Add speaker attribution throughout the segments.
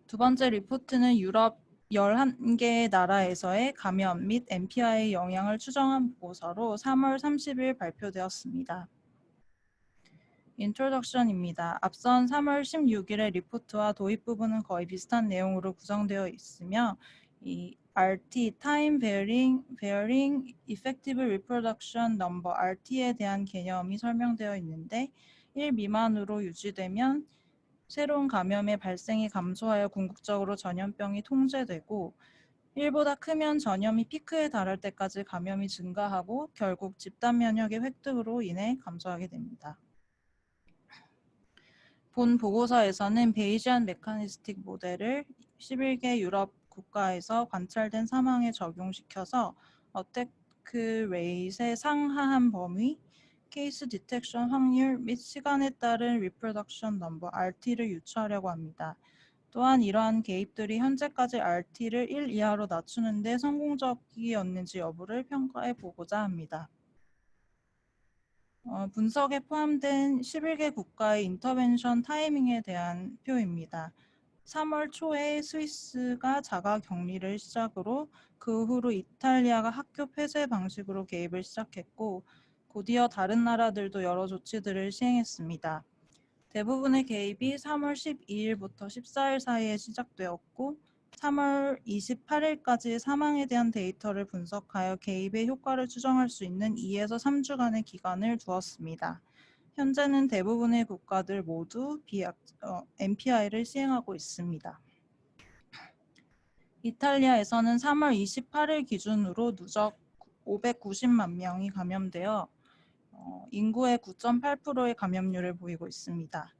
Speaker 1: 두 번째 리포트는 유럽 11개 나라에서의 감염 및 MPI의 영향을 추정한 보고서로 3월 30일 발표되었습니다. 인트로덕션입니다. 앞선 3월 16일의 리포트와 도입 부분은 거의 비슷한 내용으로 구성되어 있으며 이 RT, Time Varying Effective Reproduction Number, RT에 대한 개념이 설명되어 있는데 1 미만으로 유지되면 새로운 감염의 발생이 감소하여 궁극적으로 전염병이 통제되고 1보다 크면 전염이 피크에 달할 때까지 감염이 증가하고 결국 집단 면역의 획득으로 인해 감소하게 됩니다. 본 보고서에서는 베이지안 메커니스틱 모델을 11개 유럽 국가에서 관찰된 사망에 적용시켜서 어택 레이트의 상하한 범위, 케이스 디텍션 확률 및 시간에 따른 리프로덕션 넘버 RT를 유추하려고 합니다. 또한 이러한 개입들이 현재까지 RT를 1 이하로 낮추는 데 성공적이었는지 여부를 평가해 보고자 합니다. 분석에 포함된 11개 국가의 인터벤션 타이밍에 대한 표입니다. 3월 초에 스위스가 자가 격리를 시작으로 그 후로 이탈리아가 학교 폐쇄 방식으로 개입을 시작했고 곧이어 다른 나라들도 여러 조치들을 시행했습니다. 대부분의 개입이 3월 12일부터 14일 사이에 시작되었고 3월 28일까지 사망에 대한 데이터를 분석하여 개입의 효과를 추정할 수 있는 2에서 3주간의 기간을 두었습니다. 현재는 대부분의 국가들 모두 MPI를 시행하고 있습니다. 이탈리아에서는 3월 28일 기준으로 누적 590만 명이 감염되어 인구의 9.8%의 감염률을 보이고 있습니다.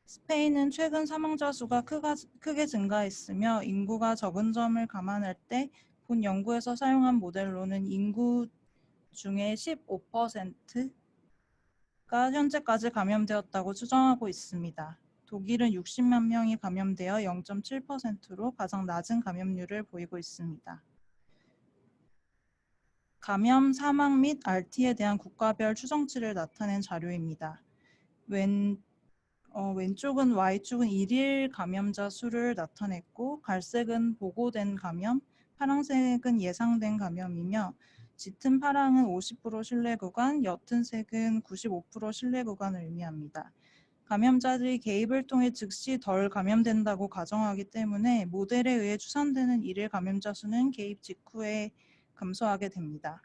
Speaker 1: 스페인은 최근 사망자 수가 크게 증가했으며 인구가 적은 점을 감안할 때 본 연구에서 사용한 모델로는 인구 중에 15%가 현재까지 감염되었다고 추정하고 있습니다. 독일은 60만 명이 감염되어 0.7%로 가장 낮은 감염률을 보이고 있습니다. 감염, 사망 및 RT에 대한 국가별 추정치를 나타낸 자료입니다. 왼쪽은 Y축은 일일 감염자 수를 나타냈고 갈색은 보고된 감염, 파란색은 예상된 감염이며 짙은 파랑은 50% 신뢰 구간, 옅은 색은 95% 신뢰 구간을 의미합니다. 감염자들이 개입을 통해 즉시 덜 감염된다고 가정하기 때문에 모델에 의해 추산되는 일일 감염자 수는 개입 직후에 감소하게 됩니다.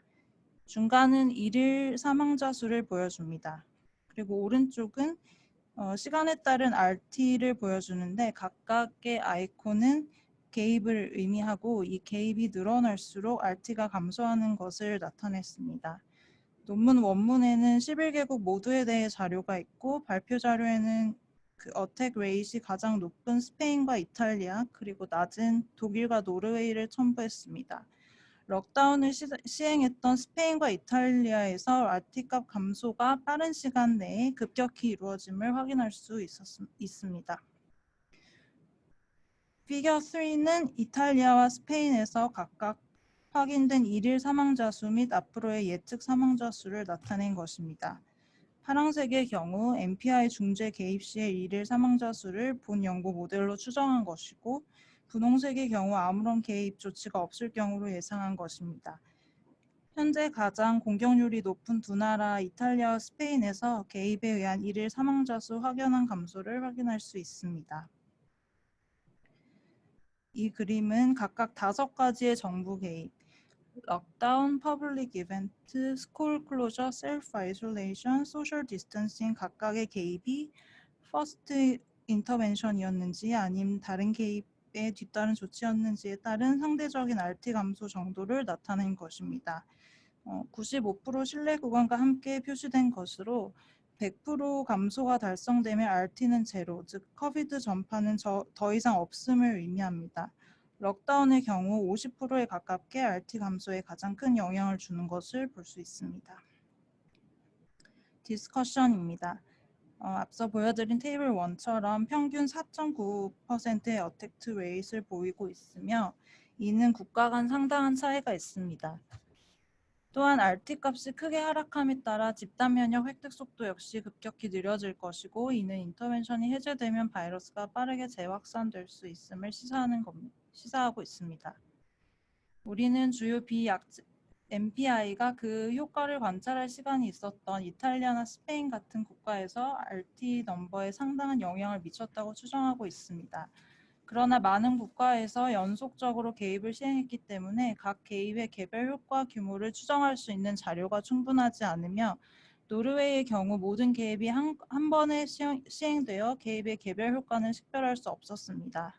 Speaker 1: 중간은 일일 사망자 수를 보여줍니다. 그리고 오른쪽은 시간에 따른 RT를 보여주는데 각각의 아이콘은 개입을 의미하고 이 개입이 늘어날수록 RT가 감소하는 것을 나타냈습니다. 논문 원문에는 11개국 모두에 대해 자료가 있고 발표 자료에는 그 어택 레이트이 가장 높은 스페인과 이탈리아 그리고 낮은 독일과 노르웨이를 첨부했습니다. 럭다운을 시행했던 스페인과 이탈리아에서 RT값 감소가 빠른 시간 내에 급격히 이루어짐을 확인할 수 있습니다. 피겨 3는 이탈리아와 스페인에서 각각 확인된 일일 사망자 수 및 앞으로의 예측 사망자 수를 나타낸 것입니다. 파란색의 경우 MPI 중재 개입 시의 일일 사망자 수를 본 연구 모델로 추정한 것이고 분홍색의 경우 아무런 개입 조치가 없을 경우로 예상한 것입니다. 현재 가장 공격률이 높은 두 나라 이탈리아와 스페인에서 개입에 의한 일일 사망자 수 확연한 감소를 확인할 수 있습니다. 이 그림은 각각 5가지의 정부 개입, 락다운, 퍼블릭 이벤트, 스쿨 클로저, 셀프 아이솔레이션, 소셜 디스턴싱 각각의 개입이 퍼스트 인터벤션이었는지 아니면 다른 개입에 뒤따른 조치였는지에 따른 상대적인 RT 감소 정도를 나타낸 것입니다. 95% 신뢰 구간과 함께 표시된 것으로 100% 감소가 달성되면 RT는 제로, 즉 코비드 전파는 더 이상 없음을 의미합니다. 럭다운의 경우 50%에 가깝게 RT 감소에 가장 큰 영향을 주는 것을 볼 수 있습니다. 디스커션입니다. 앞서 보여드린 테이블 1처럼 평균 4.9%의 어택트 레이트를 보이고 있으며 이는 국가 간 상당한 차이가 있습니다. 또한 RT 값이 크게 하락함에 따라 집단 면역 획득 속도 역시 급격히 느려질 것이고, 이는 인터벤션이 해제되면 바이러스가 빠르게 재확산될 수 있음을 시사하고 있습니다. 우리는 주요 MPI가 그 효과를 관찰할 시간이 있었던 이탈리아나 스페인 같은 국가에서 RT 넘버에 상당한 영향을 미쳤다고 추정하고 있습니다. 그러나 많은 국가에서 연속적으로 개입을 시행했기 때문에 각 개입의 개별 효과 규모를 추정할 수 있는 자료가 충분하지 않으며, 노르웨이의 경우 모든 개입이 한 번에 시행되어 개입의 개별 효과는 식별할 수 없었습니다.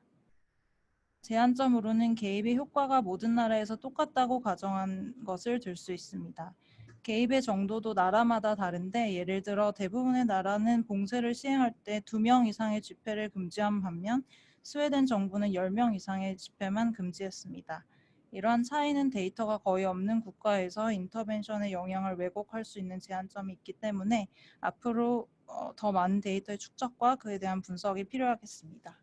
Speaker 1: 제한점으로는 개입의 효과가 모든 나라에서 똑같다고 가정한 것을 들 수 있습니다. 개입의 정도도 나라마다 다른데, 예를 들어 대부분의 나라는 봉쇄를 시행할 때 2명 이상의 집회를 금지한 반면 스웨덴 정부는 10명 이상의 집회만 금지했습니다. 이러한 차이는 데이터가 거의 없는 국가에서 인터벤션의 영향을 왜곡할 수 있는 제한점이 있기 때문에 앞으로 더 많은 데이터의 축적과 그에 대한 분석이 필요하겠습니다.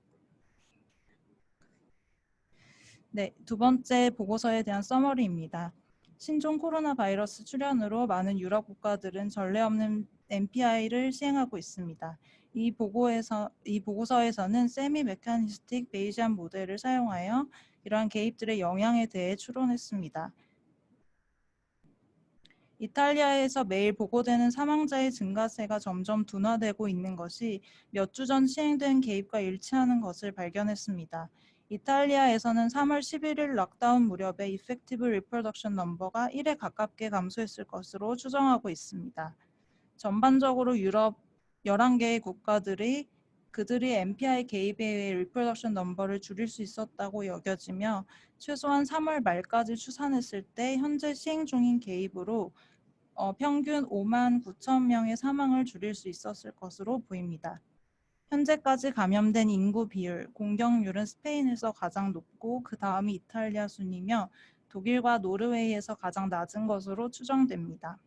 Speaker 1: 네, 두 번째 보고서에 대한 서머리입니다. 신종 코로나 바이러스 출현으로 많은 유럽 국가들은 전례 없는 MPI를 시행하고 있습니다. 이 보고서에서는 세미 메카니스틱 베이지안 모델을 사용하여 이러한 개입들의 영향에 대해 추론했습니다. 이탈리아에서 매일 보고되는 사망자의 증가세가 점점 둔화되고 있는 것이 몇 주 전 시행된 개입과 일치하는 것을 발견했습니다. 이탈리아에서는 3월 11일 락다운 무렵에 Effective Reproduction Number가 1에 가깝게 감소했을 것으로 추정하고 있습니다. 전반적으로 유럽 11개의 국가들이 그들이 MPI 개입에 의해 Reproduction Number를 줄일 수 있었다고 여겨지며, 최소한 3월 말까지 추산했을 때 현재 시행 중인 개입으로 평균 5만 9천 명의 사망을 줄일 수 있었을 것으로 보입니다. 현재까지 감염된 인구 비율, 공경률은 스페인에서 가장 높고 그 다음이 이탈리아 순이며 독일과 노르웨이에서 가장 낮은 것으로 추정됩니다.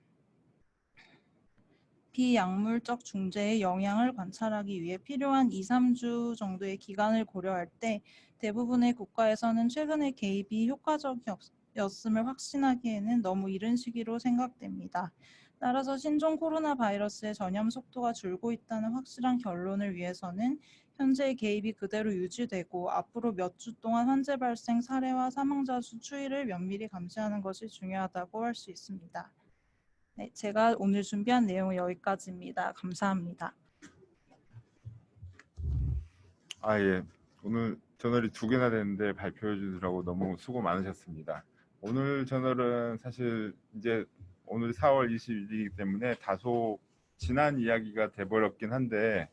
Speaker 1: 비약물적 중재의 영향을 관찰하기 위해 필요한 2, 3주 정도의 기간을 고려할 때 대부분의 국가에서는 최근의 개입이 효과적이었음을 확신하기에는 너무 이른 시기로 생각됩니다. 따라서 신종 코로나 바이러스의 전염 속도가 줄고 있다는 확실한 결론을 위해서는 현재의 개입이 그대로 유지되고 앞으로 몇 주 동안 환자 발생 사례와 사망자 수 추이를 면밀히 감시하는 것이 중요하다고 할 수 있습니다. 네, 제가 오늘 준비한 내용은 여기까지입니다. 감사합니다.
Speaker 2: 예. 오늘 저널이 2개나 됐는데 발표해 주느라고 너무 수고 많으셨습니다. 오늘 저널은 사실 이제 오늘 4월 20일이기 때문에 다소 지난 이야기가 돼버렸긴 한데,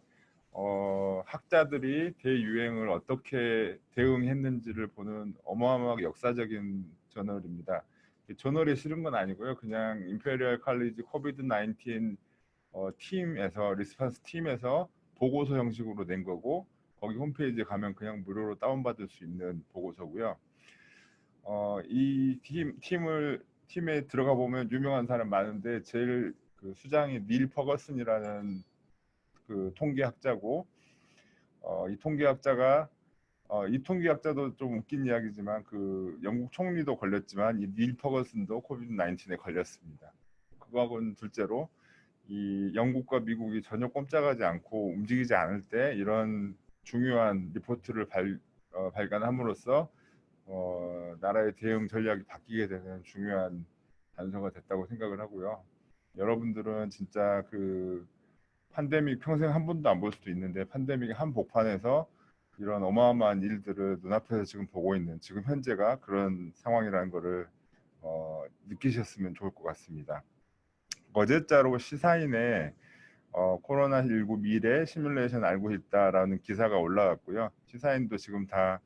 Speaker 2: 학자들이 대유행을 어떻게 대응했는지를 보는 어마어마하게 역사적인 저널입니다. 저널이 싫은 건 아니고요. 그냥 임페리얼 칼리지 코비드 19 팀에서 리스폰스 팀에서 보고서 형식으로 낸 거고, 거기 홈페이지에 가면 그냥 무료로 다운받을 수 있는 보고서고요. 이 팀에 들어가 보면 유명한 사람 많은데 제일 그 수장이 닐 퍼거슨이라는 그 통계학자고, 이 통계학자도 좀 웃긴 이야기지만 그 영국 총리도 걸렸지만 이 닐 퍼거슨도 코비드 19에 걸렸습니다. 그거하고는 둘째로 이 영국과 미국이 전혀 꼼짝하지 않고 움직이지 않을 때 이런 중요한 리포트를 발간함으로써 나라의 대응 전략이 바뀌게 되는 중요한 단서가 됐다고 생각을 하고요. 여러분들은 진짜 그 팬데믹 평생 한 번도 안 볼 수도 있는데 팬데믹의 한복판에서 이런 어마어마한 일들을 눈앞에서 지금 보고 있는 지금 현재가 그런 상황이라는 거를 느끼셨으면 좋을 것 같습니다. 어제자로 시사인에 코로나19 미래 시뮬레이션 알고 싶다라는 기사가 올라왔고요. 시사인도 지금 다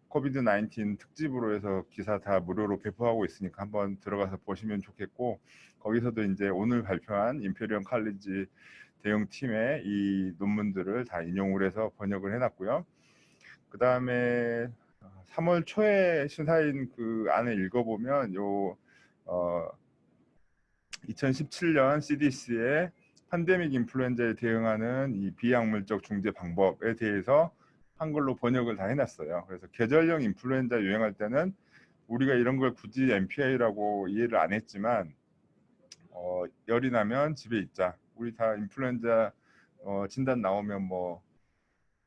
Speaker 2: 코비드 19 특집으로 해서 기사 다 무료로 배포하고 있으니까 한번 들어가서 보시면 좋겠고, 거기서도 이제 오늘 발표한 임페리얼 칼리지 대응팀의 이 논문들을 다 인용을 해서 번역을 해놨고요. 그 다음에 3월 초에 시사인 그 안에 읽어보면 2017년 CDC의 팬데믹 인플루엔자에 대응하는 이 비약물적 중재 방법에 대해서 한글로 번역을 다 해놨어요. 그래서 계절형 인플루엔자 유행할 때는 우리가 이런 걸 굳이 MPI라고 이해를 안 했지만 열이 나면 집에 있자. 우리 다 인플루엔자 진단 나오면 뭐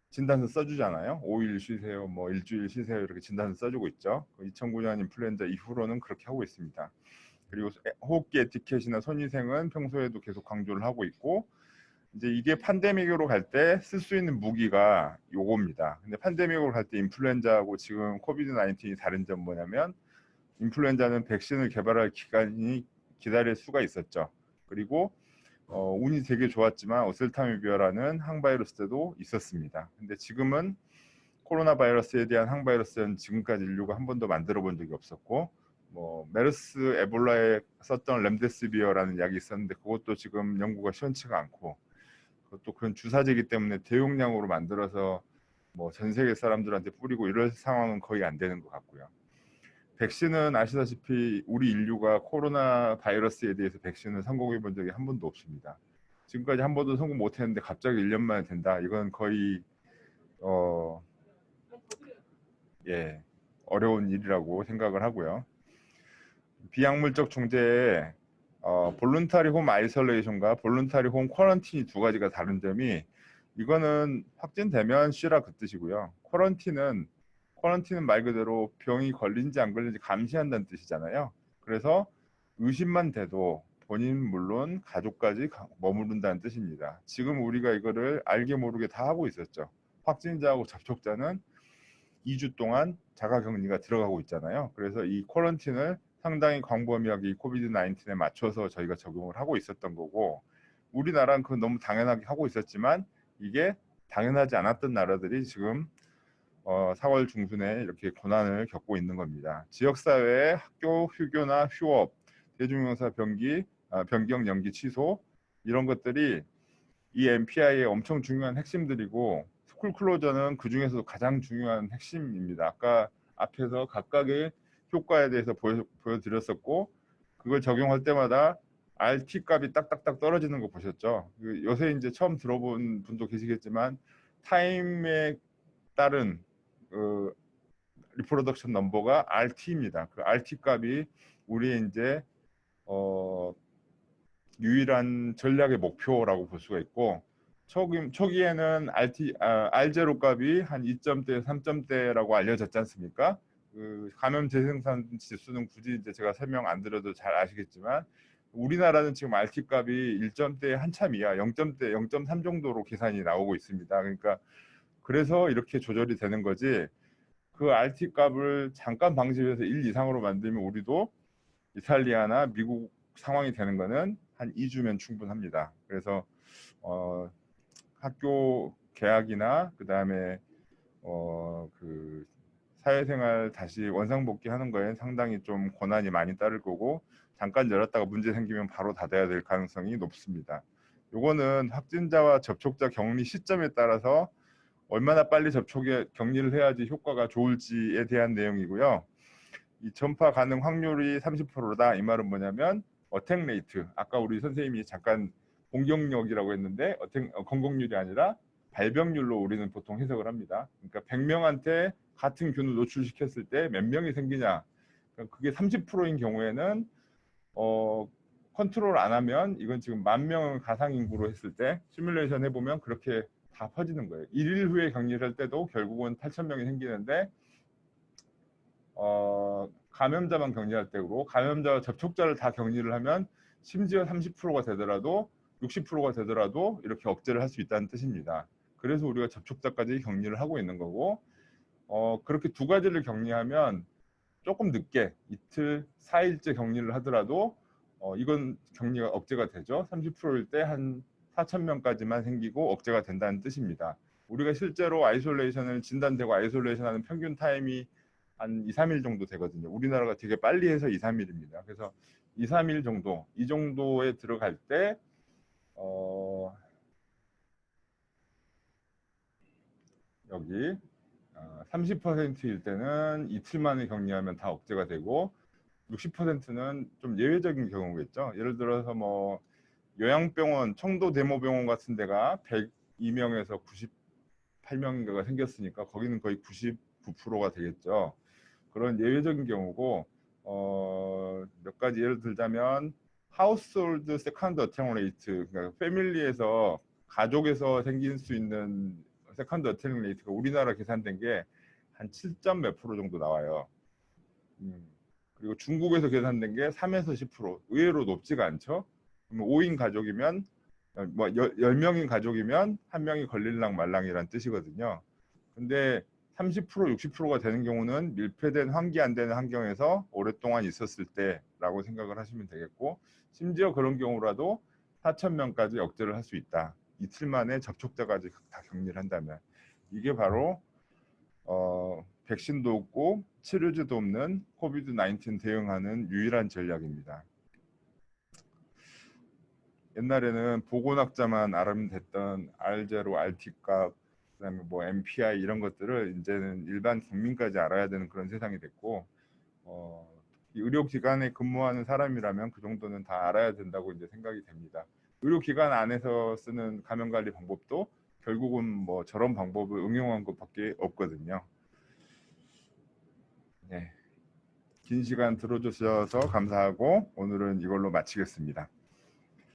Speaker 2: 진단서 써주잖아요. 5일 쉬세요, 뭐 일주일 쉬세요 이렇게 진단서 써주고 있죠. 2009년 인플루엔자 이후로는 그렇게 하고 있습니다. 그리고 호흡기 에티켓이나 손위생은 평소에도 계속 강조를 하고 있고 이제 이게 팬데믹으로 갈 때 쓸 수 있는 무기가 요겁니다. 근데 팬데믹으로 갈 때 인플루엔자하고 지금 코비드 19이 다른 점 뭐냐면 인플루엔자는 백신을 개발할 기간이 기다릴 수가 있었죠. 그리고 운이 되게 좋았지만 오셀타미비어라는 항바이러스 때도 있었습니다. 근데 지금은 코로나 바이러스에 대한 항바이러스는 지금까지 인류가 한 번도 만들어 본 적이 없었고 뭐 메르스 에볼라에 썼던 렘데시비어라는 약이 있었는데 그것도 지금 연구가 시원치가 않고 그것도 그런 주사제이기 때문에 대용량으로 만들어서 뭐 전 세계 사람들한테 뿌리고 이럴 상황은 거의 안 되는 것 같고요. 백신은 아시다시피 우리 인류가 코로나 바이러스에 대해서 백신을 성공해 본 적이 한 번도 없습니다. 지금까지 한 번도 성공 못 했는데 갑자기 1년 만에 된다. 이건 거의 어려운 일이라고 생각을 하고요. 비약물적 중재에 볼룬타리 홈 아이솔레이션과 볼룬타리 홈 쿼런틴이 두 가지가 다른 점이 이거는 확진되면 쉬라 그 뜻이고요. 쿼런틴은 말 그대로 병이 걸린지 안 걸린지 감시한다는 뜻이잖아요. 그래서 의심만 돼도 본인 물론 가족까지 머무른다는 뜻입니다. 지금 우리가 이거를 알게 모르게 다 하고 있었죠. 확진자하고 접촉자는 2주 동안 자가격리가 들어가고 있잖아요. 그래서 이 쿼런틴을 상당히 광범위하게 이 코비드 19에 맞춰서 저희가 적용을 하고 있었던 거고 우리나라는 그건 너무 당연하게 하고 있었지만 이게 당연하지 않았던 나라들이 지금 4월 중순에 이렇게 고난을 겪고 있는 겁니다. 지역사회의 학교 휴교나 휴업, 대중교사 변경 연기 취소 이런 것들이 이 MPI의 엄청 중요한 핵심들이고 스쿨 클로저는 그 중에서도 가장 중요한 핵심입니다. 아까 앞에서 각각의 효과에 대해서 보여드렸었고 그걸 적용할 때마다 RT 값이 딱딱딱 떨어지는 거 보셨죠? 요새 이제 처음 들어본 분도 계시겠지만 타임에 따른 리프로덕션 넘버가 RT입니다. 그 RT 값이 우리의 이제 유일한 전략의 목표라고 볼 수가 있고 초기에는 R0 값이 한 2점대, 3점대라고 알려졌지 않습니까? 그 감염 재생산 지수는 굳이 이제 제가 설명 안 드려도 잘 아시겠지만 우리나라는 지금 RT 값이 1점대 한참 이하, 0점대, 0.3 정도로 계산이 나오고 있습니다. 그러니까 그래서 이렇게 조절이 되는 거지 그 RT 값을 잠깐 방지해서 1 이상으로 만들면 우리도 이탈리아나 미국 상황이 되는 거는 한 2주면 충분합니다. 그래서 학교 개학이나 그다음에 그 사회생활 다시 원상복귀하는 거에 상당히 좀 고난이 많이 따를 거고 잠깐 열었다가 문제 생기면 바로 닫아야 될 가능성이 높습니다. 요거는 확진자와 접촉자 격리 시점에 따라서 얼마나 빨리 격리를 해야지 효과가 좋을지에 대한 내용이고요. 이 전파 가능 확률이 30%다. 이 말은 뭐냐면 어택 레이트. 아까 우리 선생님이 잠깐 공격력이라고 했는데 건강률이 아니라 발병률로 우리는 보통 해석을 합니다. 그러니까 100명한테 같은 균을 노출시켰을 때 몇 명이 생기냐. 그러니까 그게 30%인 경우에는 컨트롤 안 하면 이건 지금 10,000명 가상 인구로 했을 때 시뮬레이션 해보면 그렇게 다 퍼지는 거예요. 1일 후에 격리를 할 때도 결국은 8,000명이 생기는데 감염자만 격리할 때고 감염자와 접촉자를 다 격리를 하면 심지어 30%가 되더라도 60%가 되더라도 이렇게 억제를 할 수 있다는 뜻입니다. 그래서 우리가 접촉자까지 격리를 하고 있는 거고 그렇게 두 가지를 격리하면 조금 늦게 이틀, 4일째 격리를 하더라도 이건 격리가 억제가 되죠. 30%일 때 한 4,000명까지만 생기고 억제가 된다는 뜻입니다. 우리가 실제로 아이솔레이션을 진단되고 아이솔레이션하는 평균 타임이 한 2, 3일 정도 되거든요. 우리나라가 되게 빨리 해서 2, 3일입니다. 그래서 2, 3일 정도, 이 정도에 들어갈 때 여기 30%일 때는 이틀 만에 격리하면 다 억제가 되고 60%는 좀 예외적인 경우겠죠. 예를 들어서 뭐 요양병원, 청도대모병원 같은 데가 102명에서 98명인가가 생겼으니까 거기는 거의 99%가 되겠죠. 그런 예외적인 경우고 몇 가지 예를 들자면 하우스홀드 세컨드 어택 레이트, 그러니까 패밀리에서 가족에서 생길 수 있는 세컨드 어택 레이트가 우리나라 계산된 게 한 7점 몇 프로 정도 나와요. 그리고 중국에서 계산된 게 3에서 10%, 의외로 높지가 않죠. 그러면 5인 가족이면 뭐 10명인 가족이면 한 명이 걸릴랑 말랑이란 뜻이거든요. 근데 30%, 60%가 되는 경우는 밀폐된 환기 안 되는 환경에서 오랫동안 있었을 때라고 생각을 하시면 되겠고, 심지어 그런 경우라도 4,000명까지 억제를 할 수 있다. 이틀 만에 접촉자까지 다 격리를 한다면. 이게 바로 백신도 없고 치료제도 없는 코비드 19 대응하는 유일한 전략입니다. 옛날에는 보건학자만 알아면 됐던 R0, RT값, 그다음에 뭐 MPI 이런 것들을 이제는 일반 국민까지 알아야 되는 그런 세상이 됐고, 이 의료기관에 근무하는 사람이라면 그 정도는 다 알아야 된다고 이제 생각이 됩니다. 의료기관 안에서 쓰는 감염관리 방법도 결국은 뭐 저런 방법을 응용한 것밖에 없거든요. 네. 긴 시간 들어주셔서 감사하고 오늘은 이걸로 마치겠습니다.